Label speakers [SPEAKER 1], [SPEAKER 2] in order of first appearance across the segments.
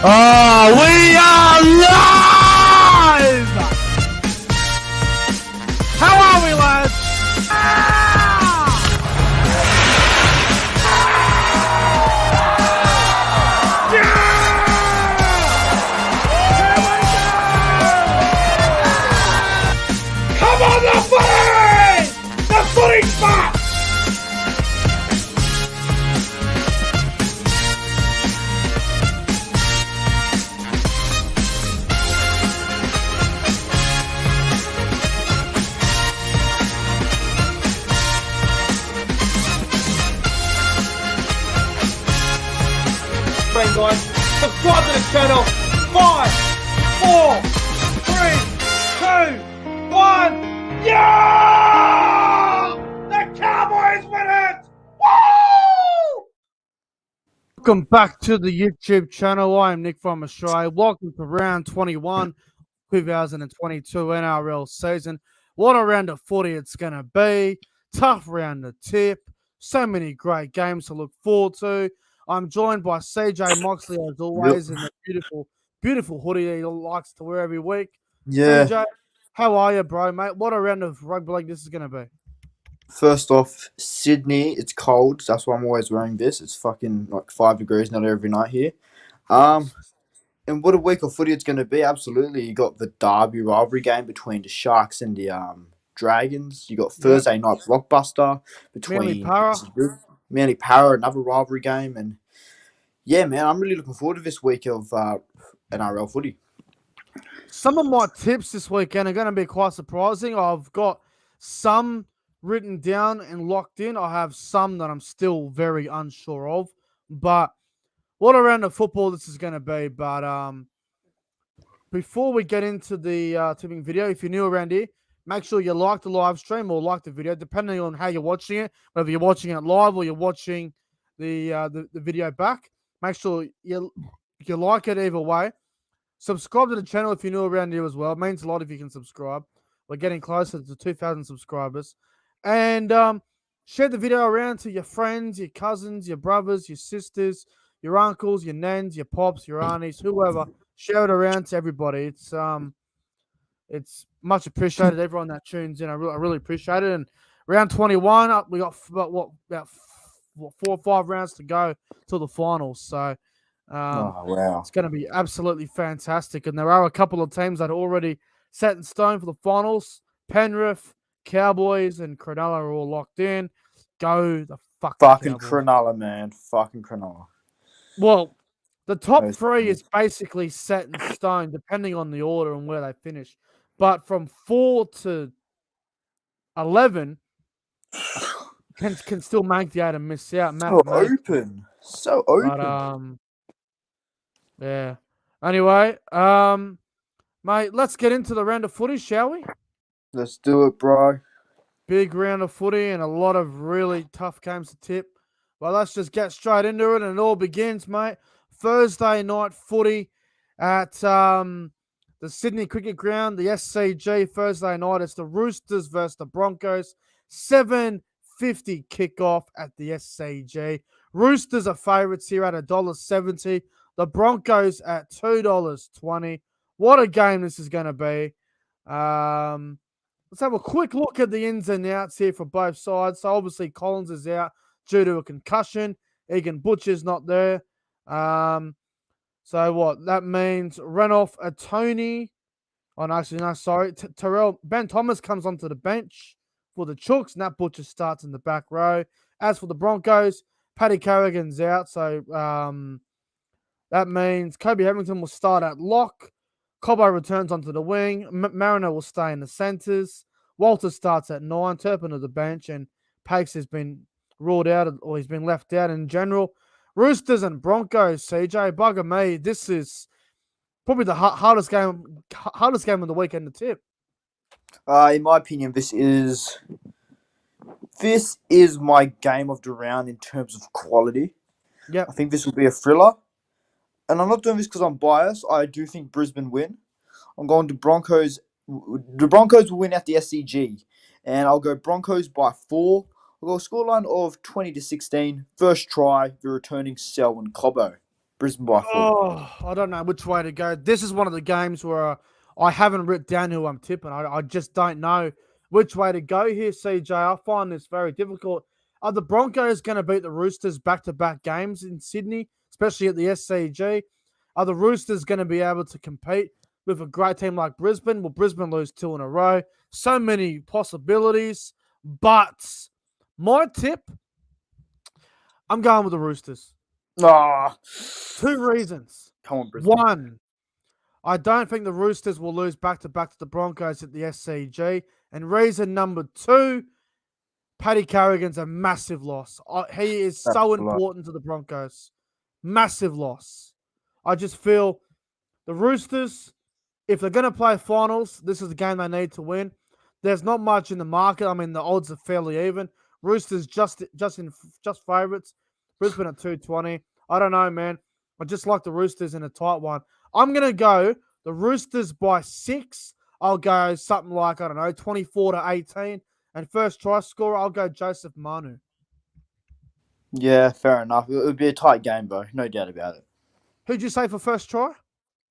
[SPEAKER 1] Oh, we are live! How are we, lads? Come on, the footy! The footy's back! Guys, subscribe to the channel. 5, 4, 3, 2, 1. Yeah! The Cowboys win it! Woo! Welcome back to the YouTube channel. I am Nick from Australia. Welcome to round 21, 2022 NRL season. What a round of footy it's going to be. Tough round to tip. So many great games to look forward to. I'm joined by CJ Moxley, as always, in the beautiful, beautiful hoodie he likes to wear every week.
[SPEAKER 2] Yeah.
[SPEAKER 1] CJ, how are you, bro, mate? What a round of rugby league this is going to be.
[SPEAKER 2] First off, Sydney, it's cold. That's why I'm always wearing this. It's fucking like 5 degrees, not every night here. And what a week of footy it's going to be. Absolutely. You got the derby rivalry game between the Sharks and the Dragons. You got Thursday night blockbuster between Manly Para, another rivalry game. And yeah, man, I'm really looking forward to this week of NRL footy.
[SPEAKER 1] Some of my tips this weekend are going to be quite surprising. I've got some written down and locked in. I have some that I'm still very unsure of. But what a round of football this is going to be. But before we get into the tipping video, if you're new around here, make sure you like the live stream or like the video, depending on how you're watching it, whether you're watching it live or you're watching the video back. Make sure you like it either way. Subscribe to the channel if you're new around here as well. It means a lot if you can subscribe. We're getting closer to 2,000 subscribers. And share the video around to your friends, your cousins, your brothers, your sisters, your uncles, your nans, your pops, your aunties, whoever. Share it around to everybody. It's much appreciated. Everyone that tunes in, I really appreciate it. And round 21, we got about 4 or 5 rounds to go till the finals. So
[SPEAKER 2] wow,
[SPEAKER 1] it's going to be absolutely fantastic. And there are a couple of teams that are already set in stone for the finals. Penrith, Cowboys, and Cronulla are all locked in. Go the
[SPEAKER 2] fucking Cronulla, man. Fucking Cronulla.
[SPEAKER 1] Well, the top 3 is basically set in stone, depending on the order and where they finish. But from 4 to 11 can still make the 8 and miss out.
[SPEAKER 2] So open.
[SPEAKER 1] But yeah. Anyway, mate, let's get into the round of footy, shall we?
[SPEAKER 2] Let's do it, bro.
[SPEAKER 1] Big round of footy and a lot of really tough games to tip. Well, let's just get straight into it, and it all begins, mate. Thursday night footy at the Sydney Cricket Ground, the SCG. Thursday night, it's the Roosters versus the Broncos. 7:50 kickoff at the SCG. Roosters are favourites here at $1.70. The Broncos at $2.20. What a game this is going to be. Let's have a quick look at the ins and outs here for both sides. So obviously Collins is out due to a concussion. Egan Butcher's not there. So what? That means Renouf, Tony. Oh, no, actually, no, sorry. Terrell, Ben Thomas comes onto the bench for the Chooks. Nat Butcher starts in the back row. As for the Broncos, Paddy Carrigan's out. So that means Kobe Hamilton will start at lock. Cobbo returns onto the wing. Mariner will stay in the centres. Walter starts at 9. Turpin at the bench. And Pakes has been ruled out, or he's been left out in general. Roosters and Broncos, CJ. Bugger me. This is probably the hardest game of the weekend to tip.
[SPEAKER 2] In my opinion, this is my game of the round in terms of quality.
[SPEAKER 1] Yeah,
[SPEAKER 2] I think this will be a thriller. And I'm not doing this because I'm biased. I do think Brisbane win. I'm going to Broncos. The Broncos will win at the SCG. And I'll go Broncos by 4. I'll go a scoreline of 20-16. First try, the returning Selwyn Cobbo. Brisbane by 4.
[SPEAKER 1] Oh, I don't know which way to go. This is one of the games where I haven't written down who I'm tipping. I just don't know which way to go here, CJ. I find this very difficult. Are the Broncos going to beat the Roosters back-to-back games in Sydney, especially at the SCG? Are the Roosters going to be able to compete with a great team like Brisbane? Will Brisbane lose 2 in a row? So many possibilities. But my tip, I'm going with the Roosters.
[SPEAKER 2] Ah,
[SPEAKER 1] 2 reasons.
[SPEAKER 2] come on, Brisbane.
[SPEAKER 1] 1, I don't think the Roosters will lose back-to-back to the Broncos at the SCG. And reason number 2, Paddy Carrigan's a massive loss. He is so important to the Broncos. Massive loss. I just feel the Roosters, if they're going to play finals, this is the game they need to win. There's not much in the market. I mean, the odds are fairly even. Roosters just favourites. Brisbane at 220. I don't know, man. I just like the Roosters in a tight one. I'm going to go the Roosters by 6. I'll go something like, I don't know, 24-18. And first try scorer, I'll go Joseph Manu.
[SPEAKER 2] Yeah, fair enough. It would be a tight game, bro. No doubt about it.
[SPEAKER 1] Who'd you say for first try?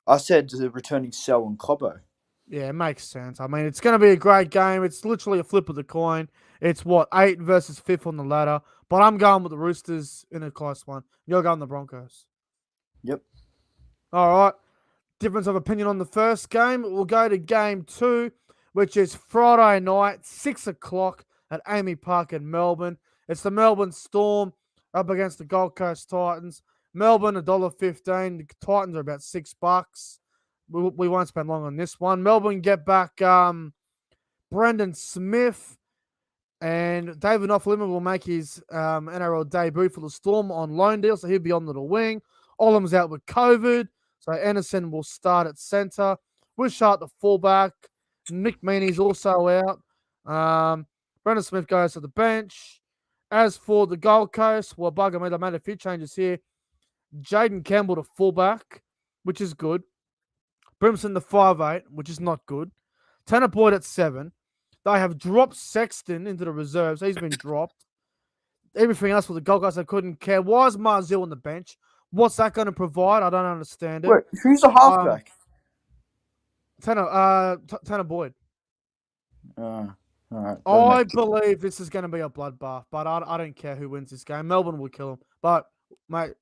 [SPEAKER 2] I said the returning Sel and Cobbo.
[SPEAKER 1] Yeah, it makes sense. I mean, it's going to be a great game. It's literally a flip of the coin. It's 8 versus 5th on the ladder. But I'm going with the Roosters in a close one. You're going the Broncos.
[SPEAKER 2] Yep.
[SPEAKER 1] All right. Difference of opinion on the first game. We'll go to game 2, which is Friday night, 6 o'clock at Amy Park in Melbourne. It's the Melbourne Storm up against the Gold Coast Titans. Melbourne, $1.15. The Titans are about $6. We won't spend long on this one. Melbourne get back Brendan Smith, and David Nofflima will make his NRL debut for the Storm on loan deal, so he'll be on the wing. Olam's out with COVID, so Anderson will start at centre. Wishart the fullback. Nick Meaney's also out. Brendan Smith goes to the bench. As for the Gold Coast, well, bugger me, they made a few changes here. Jaden Campbell to fullback, which is good. Brimson the 5'8", which is not good. Tanner Boyd at 7. They have dropped Sexton into the reserves. He's been dropped. Everything else for the Gold Coast, I couldn't care. Why is Marzil on the bench? What's that going to provide? I don't understand it.
[SPEAKER 2] Wait, who's the halfback?
[SPEAKER 1] Tanner Boyd.
[SPEAKER 2] All right.
[SPEAKER 1] I believe this is going to be a bloodbath, but I don't care who wins this game. Melbourne will kill them. But, mate,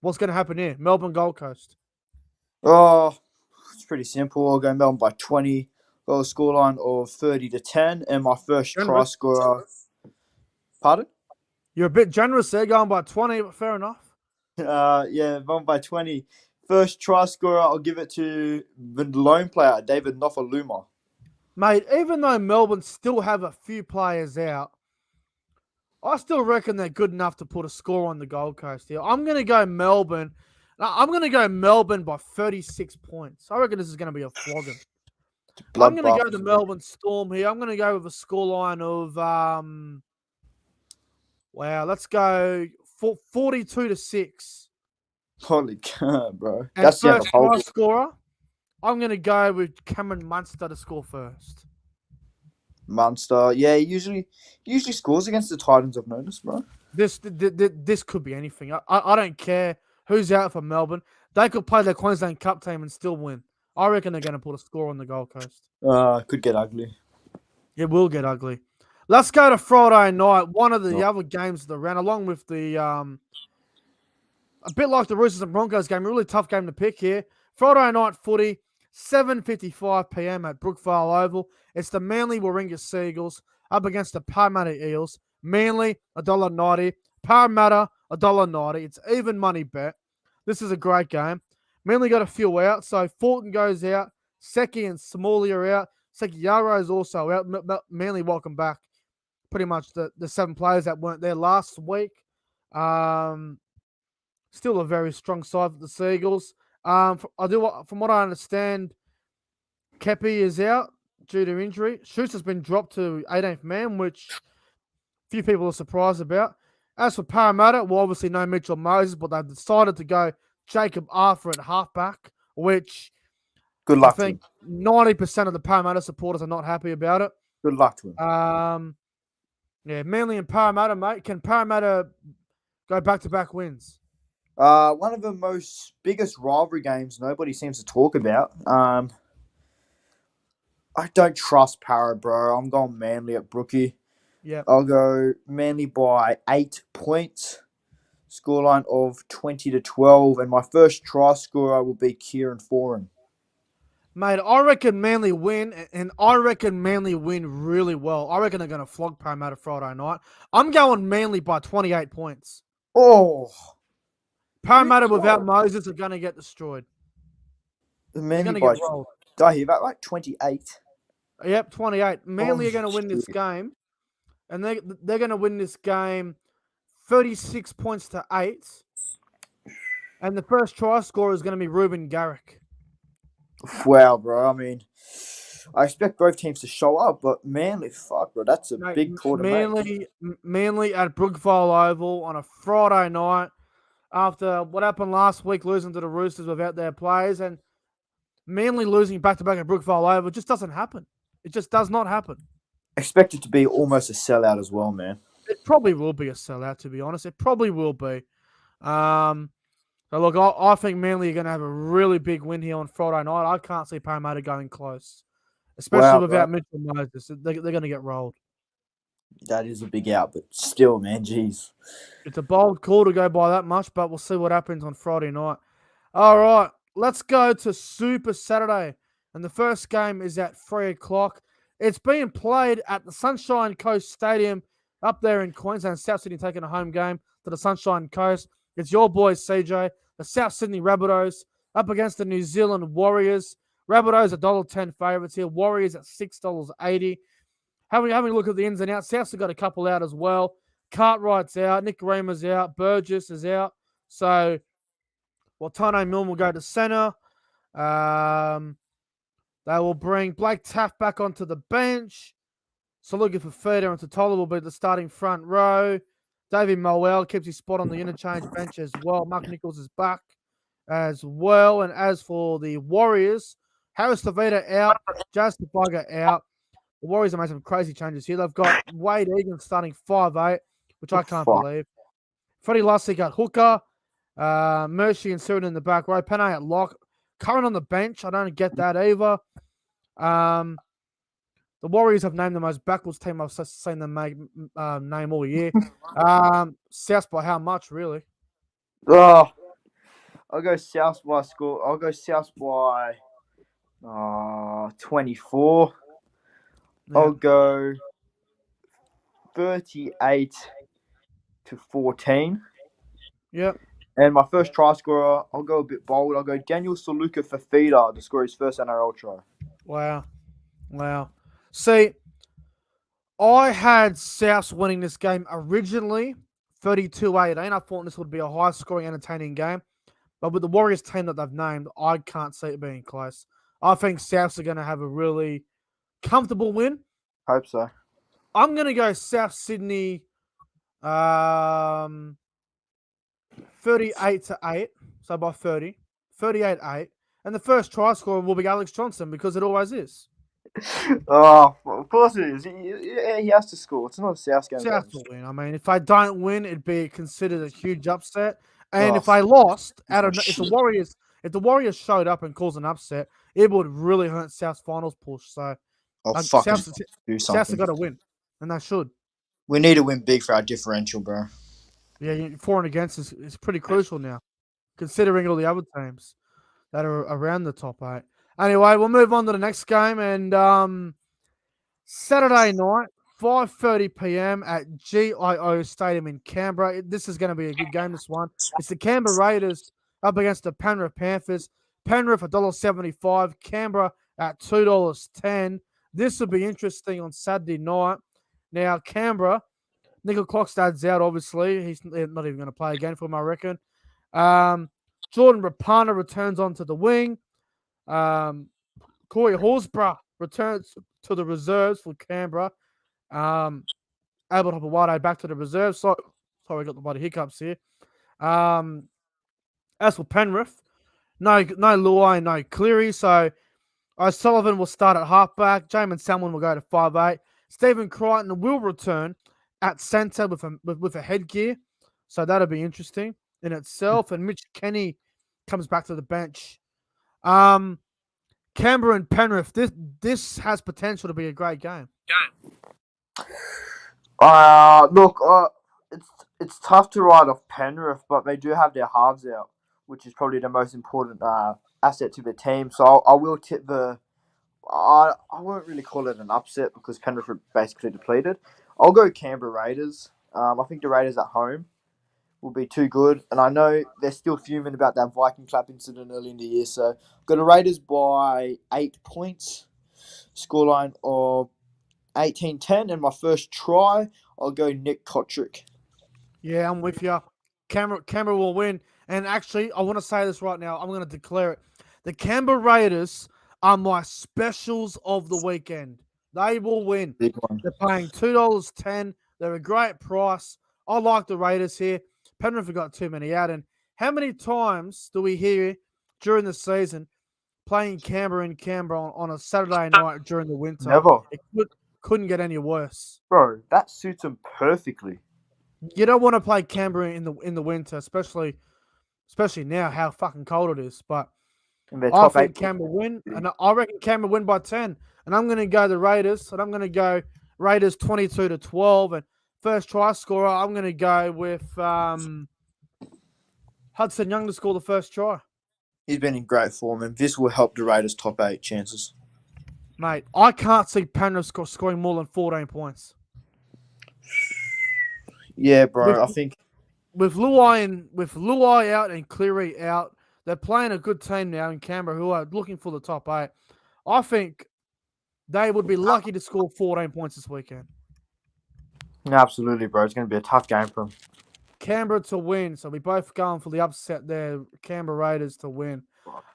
[SPEAKER 1] what's going to happen here? Melbourne Gold Coast.
[SPEAKER 2] Oh, it's pretty simple. I'll go Melbourne by 20. Got a scoreline of 30-10, and my first try scorer. Pardon?
[SPEAKER 1] You're a bit generous there, going by 20, but fair enough.
[SPEAKER 2] Yeah, Melbourne by 20. First try scorer, I'll give it to the lone player, David Noffaluma.
[SPEAKER 1] Mate, even though Melbourne still have a few players out, I still reckon they're good enough to put a score on the Gold Coast here. I'm going to go Melbourne. I'm going to go Melbourne by 36 points. I reckon this is going to be a flogging. I'm going to go the Melbourne Storm here. I'm going to go with a scoreline of, let's go 42-6.
[SPEAKER 2] Holy God, bro.
[SPEAKER 1] And that's first try scorer, I'm going to go with Cameron Munster to score first.
[SPEAKER 2] Munster, yeah, he usually scores against the Titans, I've noticed, bro.
[SPEAKER 1] This could be anything. I don't care who's out for Melbourne. They could play their Queensland Cup team and still win. I reckon they're going to put a score on the Gold Coast.
[SPEAKER 2] Could get ugly.
[SPEAKER 1] It will get ugly. Let's go to Friday night. One of the other games of the round, along with the a bit like the Roosters and Broncos game, a really tough game to pick here. Friday night footy, 7:55 p.m. at Brookvale Oval. It's the Manly Warringah Seagulls up against the Parramatta Eels. Manly, $1.90. Parramatta, $1.90. It's even money bet. This is a great game. Manly got a few out, so Fulton goes out. Seki and Smalley are out. Sekiyaro is also out. Manly welcome back pretty much the 7 players that weren't there last week. Still a very strong side for the Seagulls. From what I understand, Kepi is out due to injury. Schuster's been dropped to 18th man, which few people are surprised about. As for Parramatta, well, obviously no Mitchell Moses, but they've decided to go Jacob Arthur at halfback, which
[SPEAKER 2] good luck
[SPEAKER 1] I think 90% of the Parramatta supporters are not happy about it.
[SPEAKER 2] Good luck to him.
[SPEAKER 1] Yeah, Manly and Parramatta, mate. Can Parramatta go back-to-back wins?
[SPEAKER 2] One of the most biggest rivalry games nobody seems to talk about. I don't trust Para, bro. I'm going Manly at Brookie.
[SPEAKER 1] Yeah.
[SPEAKER 2] I'll go Manly by 8 points. Scoreline of 20-12, and my first try scorer will be Kieran Foran.
[SPEAKER 1] Mate, I reckon Manly win, and I reckon Manly win really well. I reckon they're going to flog Parramatta Friday night. I'm going Manly by 28 points.
[SPEAKER 2] Oh,
[SPEAKER 1] Parramatta without Moses are going to get destroyed. They're
[SPEAKER 2] Manly
[SPEAKER 1] going to get
[SPEAKER 2] by.
[SPEAKER 1] rolled.
[SPEAKER 2] Did I hear that right? 28.
[SPEAKER 1] Yep, 28. Manly are going to win this
[SPEAKER 2] shit.
[SPEAKER 1] game, and they're going to win this game 36 points to 8. And the first try scorer is going to be Ruben Garrick.
[SPEAKER 2] Wow, bro. I mean, I expect both teams to show up, but Manly, fuck, bro, that's a big call to make.
[SPEAKER 1] Manly at Brookvale Oval on a Friday night after what happened last week, losing to the Roosters without their players, and Manly losing back-to-back at Brookvale Oval. It just doesn't happen. It just does not happen.
[SPEAKER 2] Expect it to be almost a sellout as well, man.
[SPEAKER 1] It probably will be a sellout, to be honest. It probably will be. So look, I think Manly are going to have a really big win here on Friday night. I can't see Parramatta going close, especially
[SPEAKER 2] Wow,
[SPEAKER 1] without
[SPEAKER 2] bro.
[SPEAKER 1] Mitchell Moses. They're going to get rolled.
[SPEAKER 2] That is a big out, but still, man, jeez.
[SPEAKER 1] It's a bold call to go by that much, but we'll see what happens on Friday night. All right, let's go to Super Saturday. And the first game is at 3 o'clock. It's being played at the Sunshine Coast Stadium up there in Queensland. South Sydney taking a home game to the Sunshine Coast. It's your boys, CJ, the South Sydney Rabbitohs, up against the New Zealand Warriors. Rabbitohs $1.10 favourites here. Warriors at $6.80. Having a look at the ins and outs, Souths have got a couple out as well. Cartwright's out, Nick Reamer's out, Burgess is out. So, Tane Milne will go to centre. They will bring Blake Taft back onto the bench. Saluga Fafita and Totola will be the starting front row. Davey Moel keeps his spot on the interchange bench as well. Mark Nichols is back as well. And as for the Warriors, Harris Tavita out, Jazz Tafaiga out. The Warriors have made some crazy changes here. They've got Wade Egan starting 5'8", which I can't believe. Freddie Lussick at hooker. Mercy and Siren in the back row. Panay at lock. Curran on the bench. I don't get that either. The Warriors have named the most backwards team I've seen them name all year. South by how much, really?
[SPEAKER 2] Oh, I'll go South by score. I'll go South by 24. Yeah. I'll go 38-14.
[SPEAKER 1] Yep.
[SPEAKER 2] And my first try scorer, I'll go a bit bold. I'll go Daniel Saluka Fafita to score his first NRL try.
[SPEAKER 1] Wow. See, I had South winning this game originally 32-18. I thought this would be a high-scoring, entertaining game. But with the Warriors team that they've named, I can't see it being close. I think Souths are going to have a really comfortable win.
[SPEAKER 2] Hope so.
[SPEAKER 1] I'm going to go South Sydney 38-8. So by 30. 38-8. And the first try scorer will be Alex Johnson because it always is.
[SPEAKER 2] Oh, of course it is. He has to score. It's not a South game.
[SPEAKER 1] South will win. I mean, if they don't win, it'd be considered a huge upset. And if they lost, if the Warriors showed up and caused an upset, it would really hurt South's finals push. So South's have got to win, and they should.
[SPEAKER 2] We need to win big for our differential, bro.
[SPEAKER 1] Yeah, for and against is pretty crucial now, considering all the other teams that are around the top 8. Anyway, we'll move on to the next game, and Saturday night, 5:30 p.m. at GIO Stadium in Canberra. This is going to be a good game, this one. It's the Canberra Raiders up against the Penrith Panthers. Penrith $1.75, Canberra at $2.10. This will be interesting on Saturday night. Now, Canberra, Nickel Clockstad's out, obviously. He's not even going to play again for him, I reckon. Jordan Rapana returns onto the wing. Corey Horsburgh returns to the reserves for Canberra. Able to have a wide back to the reserves. Sorry, I got the bloody hiccups here. As for Penrith, no Luai, no Cleary. So O'Sullivan will start at halfback. Jamin Salmon will go to 5'8". Stephen Crichton will return at centre with a headgear. So that'll be interesting. in itself, and Mitch Kenny comes back to the bench. Canberra and Penrith. This has potential to be a great game.
[SPEAKER 2] Look, it's tough to write off Penrith, but they do have their halves out, which is probably the most important asset to the team. So I will tip the. I won't really call it an upset because Penrith are basically depleted. I'll go Canberra Raiders. I think the Raiders at home will be too good, and I know they're still fuming about that Viking clap incident early in the year. So I've got the Raiders by 8 points, scoreline of 18-10, and my first try, I'll go Nick Kotrick.
[SPEAKER 1] Yeah, I'm with you. Canberra will win. And actually, I want to say this right now. I'm going to declare it. The Canberra Raiders are my specials of the weekend. They will win.
[SPEAKER 2] Big one.
[SPEAKER 1] They're paying $2.10. They're a great price. I like the Raiders here. Penrith have got too many out. And how many times do we hear during the season playing Canberra in Canberra on a Saturday night during the winter?
[SPEAKER 2] Never.
[SPEAKER 1] It couldn't get any worse.
[SPEAKER 2] Bro, that suits them perfectly.
[SPEAKER 1] You don't want to play Canberra in the winter, especially now how fucking cold it is. But I think Canberra win, and I reckon Canberra win by 10. And I'm going to go the Raiders, and I'm going to go Raiders 22-12. And first try scorer, I'm going to go with Hudson Young to score the first try.
[SPEAKER 2] He's been in great form, and this will help the Raiders' top 8 chances.
[SPEAKER 1] Mate, I can't see Penrith scoring more than 14 points.
[SPEAKER 2] Yeah, bro. I think
[SPEAKER 1] with Luai out and Cleary out, they're playing a good team now in Canberra who are looking for the top 8. I think they would be lucky to score 14 points this weekend.
[SPEAKER 2] Absolutely, bro. It's going to be a tough game for them.
[SPEAKER 1] Canberra to win, so we both going for the upset there. Canberra Raiders to win.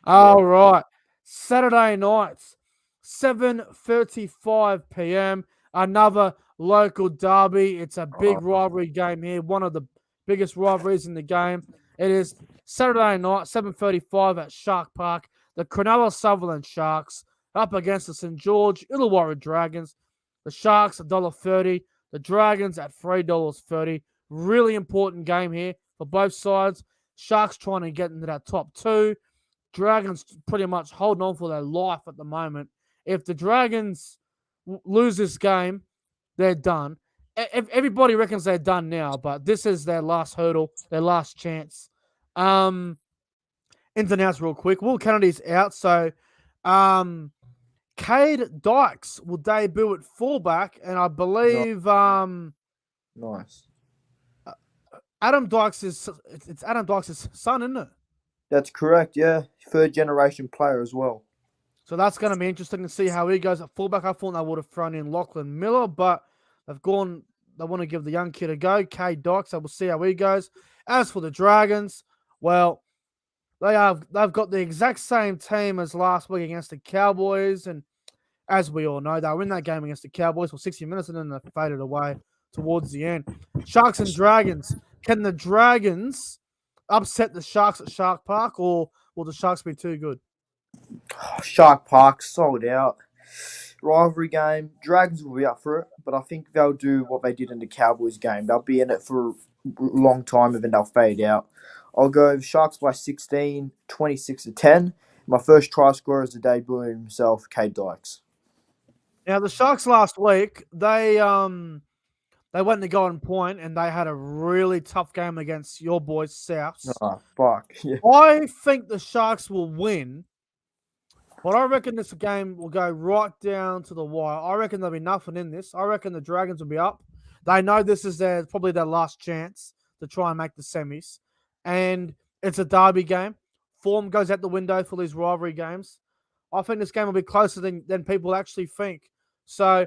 [SPEAKER 1] All right, Saturday nights, 7:35 p.m. Another local derby. It's a big rivalry game here. One of the biggest rivalries in the game. It is Saturday night, 7:35 at Shark Park. The Cronulla Sutherland Sharks up against the St. George Illawarra Dragons. The Sharks $1.30. The Dragons at $3.30. Really important game here for both sides. Sharks trying to get into that top 2. Dragons pretty much holding on for their life at the moment. If the Dragons lose this game, they're done. Everybody reckons they're done now, but this is their last hurdle, their last chance. Ins and outs real quick. Will Kennedy's out, so Cade Dykes will debut at fullback, and I believe
[SPEAKER 2] nice.
[SPEAKER 1] Adam Dykes it's Adam Dykes' son, isn't it?
[SPEAKER 2] That's correct, yeah. 3rd generation player as well.
[SPEAKER 1] So that's going to be interesting to see how he goes at fullback. I thought they would have thrown in Lachlan Miller, but they want to give the young kid a go. Cade Dykes, so we'll see how he goes. As for the Dragons, well, they've got the exact same team as last week against the Cowboys, and as we all know, they were in that game against the Cowboys for 60 minutes and then they faded away towards the end. Sharks and Dragons. Can the Dragons upset the Sharks at Shark Park, or will the Sharks be too good?
[SPEAKER 2] Shark Park sold out. Rivalry game. Dragons will be up for it, but I think they'll do what they did in the Cowboys game. They'll be in it for a long time and then they'll fade out. I'll go Sharks by 16, 26-10. My first try scorer is the debut himself, Cade Dykes.
[SPEAKER 1] Now, the Sharks last week, they went to Golden Point and they had a really tough game against your boys, Souths.
[SPEAKER 2] Oh, fuck. Yeah.
[SPEAKER 1] I think the Sharks will win, but I reckon this game will go right down to the wire. I reckon there'll be nothing in this. I reckon the Dragons will be up. They know this is probably their last chance to try and make the semis. And it's a derby game. Form goes out the window for these rivalry games. I think this game will be closer than people actually think. So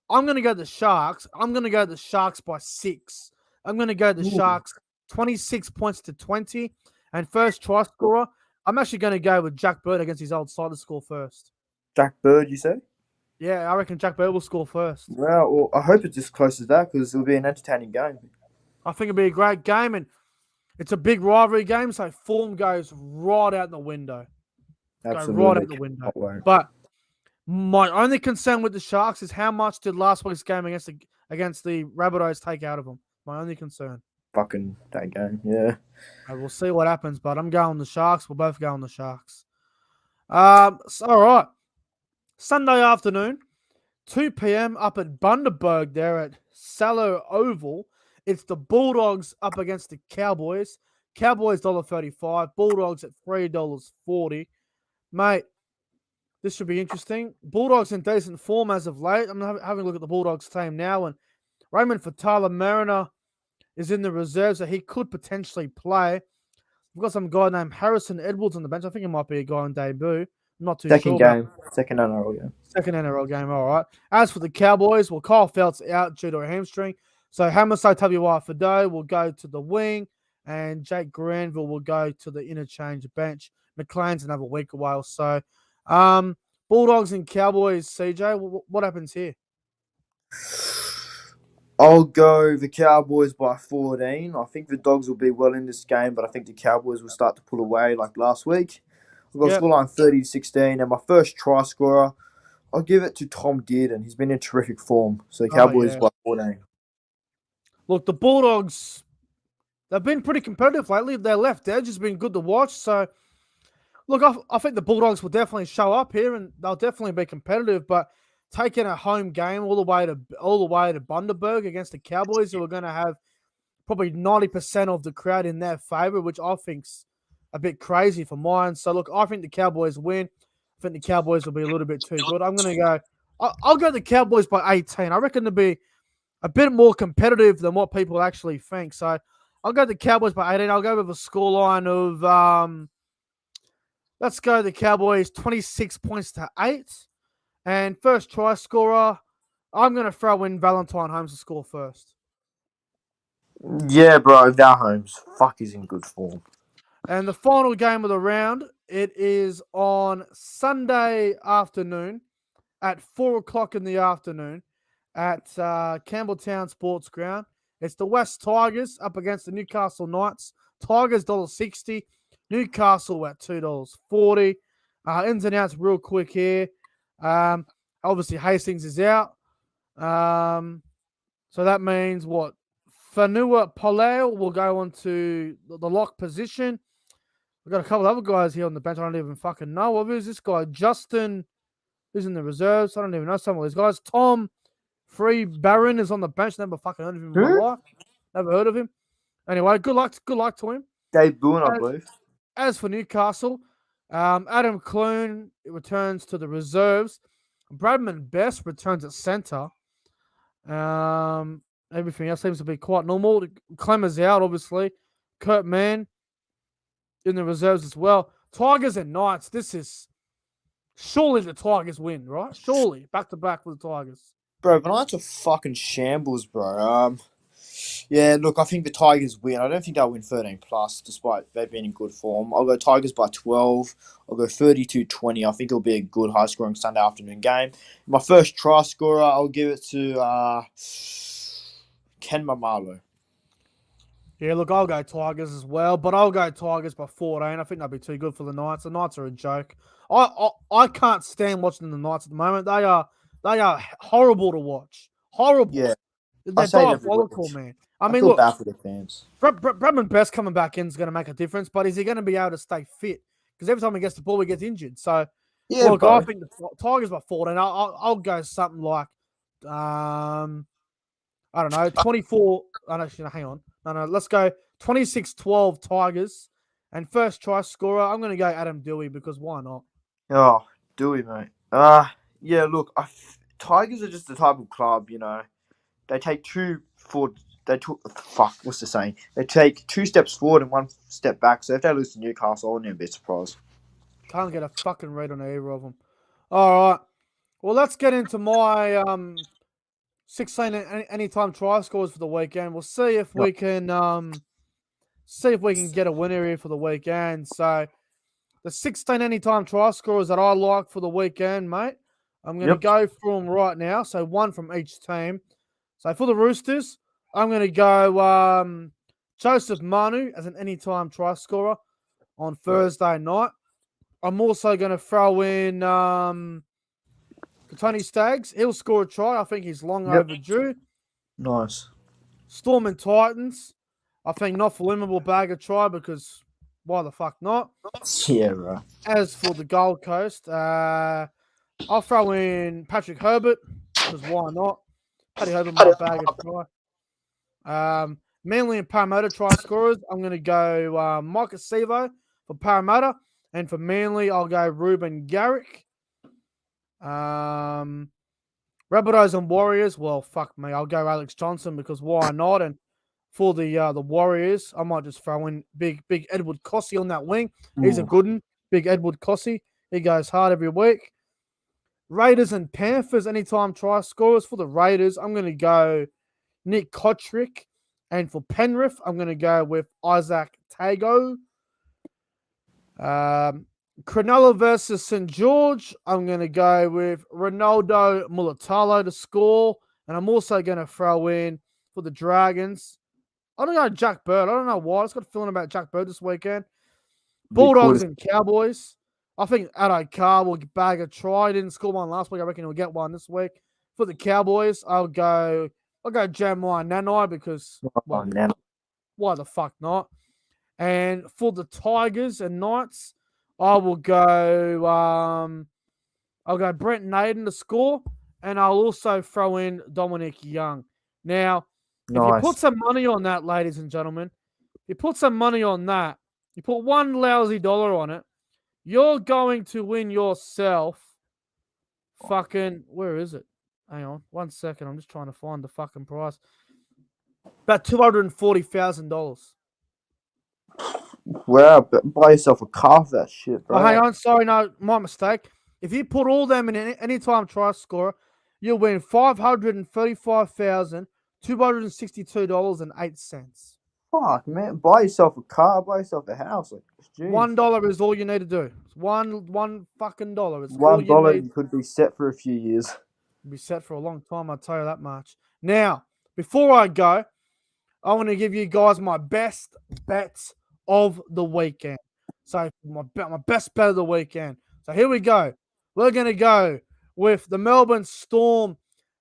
[SPEAKER 1] I'm going to go the Sharks. I'm going to go the Sharks by 6. I'm going to go the Sharks 26 points to 20. And first try scorer, I'm actually going to go with Jack Bird against his old side to score first.
[SPEAKER 2] Jack Bird, you say?
[SPEAKER 1] Yeah, I reckon Jack Bird will score first.
[SPEAKER 2] Well, I hope it's as close as that because it'll be an entertaining game.
[SPEAKER 1] I think it'll be a great game, and it's a big rivalry game, so form goes right out the window.
[SPEAKER 2] Absolutely.
[SPEAKER 1] Go right out the window. But my only concern with the Sharks is how much did last week's game against the Rabbitohs take out of them? My only concern.
[SPEAKER 2] fucking that game. Yeah.
[SPEAKER 1] We'll see what happens, but I'm going the Sharks. We'll both go on the Sharks. All right. Sunday afternoon, 2 p.m. up at Bundaberg there at Sallow Oval. It's the Bulldogs up against the Cowboys. Cowboys $1.35, Bulldogs at $3.40. Mate, this should be interesting. Bulldogs in decent form as of late. I'm having a look at the Bulldogs team now, and Raymond Fatala Mariner is in the reserve, so he could potentially play. We've got some guy named Harrison Edwards on the bench. I think it might be a guy on debut. I'm not too
[SPEAKER 2] Second
[SPEAKER 1] sure.
[SPEAKER 2] game. Second NRL game.
[SPEAKER 1] Second NRL game, all right. As for the Cowboys, well, Kyle Felt's out due to a hamstring. So Hamiso Tabuai-Fidow will go to the wing, and Jake Granville will go to the interchange bench. McLean's another week away or so. Bulldogs and Cowboys, CJ, what happens here?
[SPEAKER 2] I'll go the Cowboys by 14. I think the Dogs will be well in this game, but I think the Cowboys will start to pull away like last week. I've got scoreline 30-16, and my first try scorer, I'll give it to Tom Dearden. He's been in terrific form. So the Cowboys by 14.
[SPEAKER 1] Look, the Bulldogs, they've been pretty competitive lately. Their left edge has been good to watch. So, look, I think the Bulldogs will definitely show up here, and they'll definitely be competitive. But taking a home game all the way to Bundaberg against the Cowboys, who are going to have probably 90% of the crowd in their favour, which I think's a bit crazy for mine. So, look, I think the Cowboys win. I think the Cowboys will be a little bit too good. I'm going to go. I'll go the Cowboys by 18. I reckon to be a bit more competitive than what people actually think. So, I'll go the Cowboys by 18. I'll go with a scoreline of let's go the Cowboys 26 points to 8. And first try scorer, I'm going to throw in Valentine Holmes to score first.
[SPEAKER 2] Yeah, bro, Val Holmes. Fuck, he's in good form.
[SPEAKER 1] And the final game of the round, it is on Sunday afternoon at 4 o'clock in the afternoon at Campbelltown Sports Ground. It's the West Tigers up against the Newcastle Knights. Tigers $1.60, Newcastle at $2.40. Ins and outs real quick here. Obviously, Hastings is out. So that means what? Fanua Poleo will go on to the lock position. We've got a couple other guys here on the bench I don't even fucking know of. Who's this guy? Justin, who's in the reserves? I don't even know some of these guys. Tom Free Barron is on the bench. Never fucking heard of him in my life. Never heard of him. Anyway, good luck to him.
[SPEAKER 2] Dave Boone, I believe.
[SPEAKER 1] As for Newcastle, Adam Clune returns to the reserves. Bradman Best returns at centre. Everything else seems to be quite normal. Clem is out, obviously. Kurt Mann in the reserves as well. Tigers and Knights. This is surely the Tigers win, right? Surely back to back with the Tigers.
[SPEAKER 2] Bro, the Knights are fucking shambles, bro. Yeah, look, I think the Tigers win. I don't think they'll win 13 plus, despite they being in good form. I'll go Tigers by 12. I'll go 32-20. I think it'll be a good high-scoring Sunday afternoon game. My first try scorer, I'll give it to Ken Mamalo.
[SPEAKER 1] Yeah, look, I'll go Tigers as well, but I'll go Tigers by 14. I think that'd be too good for the Knights. The Knights are a joke. I can't stand watching the Knights at the moment. They are horrible to watch. Horrible.
[SPEAKER 2] Yeah.
[SPEAKER 1] They're diabolical, man. I mean, look,
[SPEAKER 2] bad for the fans.
[SPEAKER 1] Bradman Best coming back in is going to make a difference, but is he going to be able to stay fit? Because every time he gets the ball, he gets injured. So,
[SPEAKER 2] yeah,
[SPEAKER 1] look, I think the Tigers by 14. I'll go something like, I don't know, 24. Oh, no, hang on. No, let's go 26-12 Tigers. And first try scorer, I'm going to go Adam Dewey because why not?
[SPEAKER 2] Oh, Dewey, mate. Yeah, look, Tigers are just the type of club, you know. They take what's the saying? They take 2 steps forward and 1 step back. So if they lose to Newcastle, I wouldn't be surprised.
[SPEAKER 1] Can't get a fucking read on either of them. All right. Well, let's get into my 16 anytime try scores for the weekend. We'll see if we can get a winner here for the weekend. So the 16 anytime try scores that I like for the weekend, mate. I'm going to go through them right now. So one from each team. So for the Roosters, I'm going to go Joseph Manu as an anytime try scorer on Thursday night. I'm also going to throw in Tony Staggs. He'll score a try. I think he's long overdue.
[SPEAKER 2] Nice.
[SPEAKER 1] Storm and Titans. I think not for Limmer will bag a try because why the fuck not?
[SPEAKER 2] Yeah, right.
[SPEAKER 1] As for the Gold Coast, I'll throw in Patrick Herbert because why not? Paddy Herbert might bag a try. Manly and Parramatta try scorers. I'm going to go Micah Sevo for Parramatta. And for Manly, I'll go Ruben Garrick. Rabbitohs and Warriors. Well, fuck me. I'll go Alex Johnson because why not? And for the Warriors, I might just throw in big Edward Cossey on that wing. He's a good one. Big Edward Cossey. He goes hard every week. Raiders and Panthers, anytime try scorers. For the Raiders, I'm going to go Nick Kotrick. And for Penrith, I'm going to go with Isaac Tago. Cronulla versus St. George, I'm going to go with Ronaldo Mulatalo to score. And I'm also going to throw in for the Dragons. I don't know Jack Bird. I don't know why. I just got a feeling about Jack Bird this weekend. Bulldogs and Cowboys. I think Addo Carr will bag a try. He didn't score one last week. I reckon he'll get one this week. For the Cowboys, I'll go Jeremiah Nanai because well, why the fuck not? And for the Tigers and Knights, I will go I'll go Brent Naden to score, and I'll also throw in Dominic Young. Now, if you put some money on that, ladies and gentlemen, you put some money on that, you put one lousy dollar on it, you're going to win yourself fucking, where is it? Hang on, 1 second. I'm just trying to find the fucking price. About $240,000.
[SPEAKER 2] Wow, buy yourself a car for that shit, bro.
[SPEAKER 1] Oh, hang on. Sorry, no, my mistake. If you put all them in any time try scorer, you'll win $535,262.08.
[SPEAKER 2] Fuck, man. Buy yourself a car, buy yourself a house. Like, geez.
[SPEAKER 1] $1 is all you need to do. It's one fucking dollar. It's
[SPEAKER 2] $1 you could be set for a few years.
[SPEAKER 1] Be set for a long time, I'll tell you that much. Now, before I go, I want to give you guys my best bets of the weekend. So my best bet of the weekend. So here we go. We're going to go with the Melbourne Storm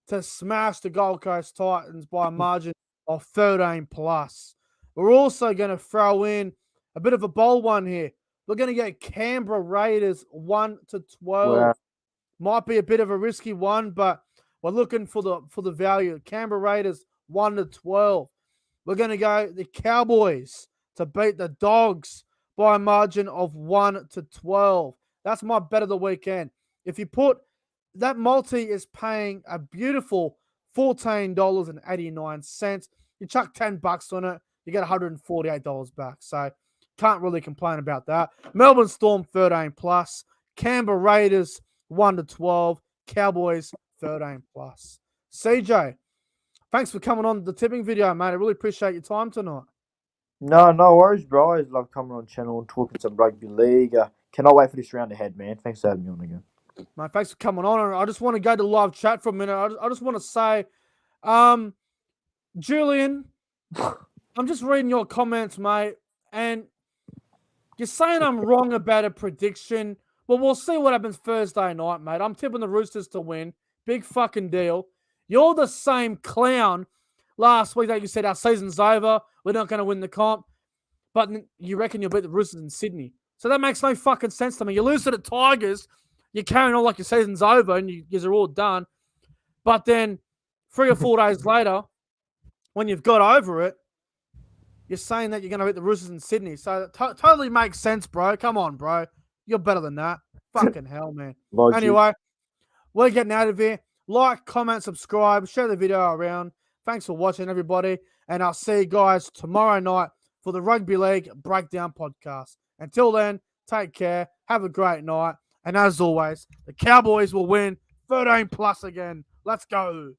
[SPEAKER 1] to smash the Gold Coast Titans by a margin of 13 plus. We're also going to throw in a bit of a bold one here. We're going to get Canberra Raiders 1-12. Wow. Might be a bit of a risky one, but we're looking for the value. Canberra Raiders 1-12. We're going to go the Cowboys to beat the Dogs by a margin of 1-12. That's my bet of the weekend. If you put that multi is paying a beautiful $14.89. You chuck $10 on it, you get $148 back. So can't really complain about that. Melbourne Storm 13 plus, Canberra Raiders 1-12, Cowboys 13 plus. CJ, thanks for coming on the tipping video, mate. I really appreciate your time tonight.
[SPEAKER 2] No worries, bro. I always love coming on channel and talking some rugby league. Cannot wait for this round ahead, man. Thanks for having me on again.
[SPEAKER 1] Mate, thanks for coming on. I just want to go to live chat for a minute. I just want to say, Julian, I'm just reading your comments, mate, and you're saying I'm wrong about a prediction. Well, we'll see what happens Thursday night, mate. I'm tipping the Roosters to win. Big fucking deal. You're the same clown last week that you said our season's over. We're not going to win the comp. But you reckon you'll beat the Roosters in Sydney. So that makes no fucking sense to me. You lose to the Tigers. You're carrying on like your season's over and you guys are all done. But then 3 or 4 days later, when you've got over it, you're saying that you're going to beat the Roosters in Sydney. So it totally makes sense, bro. Come on, bro. You're better than that. Fucking hell, man. Anyway, we're getting out of here. Like, comment, subscribe, share the video around. Thanks for watching, everybody. And I'll see you guys tomorrow night for the Rugby League Breakdown podcast. Until then, take care. Have a great night. And as always, the Cowboys will win 13 plus again. Let's go.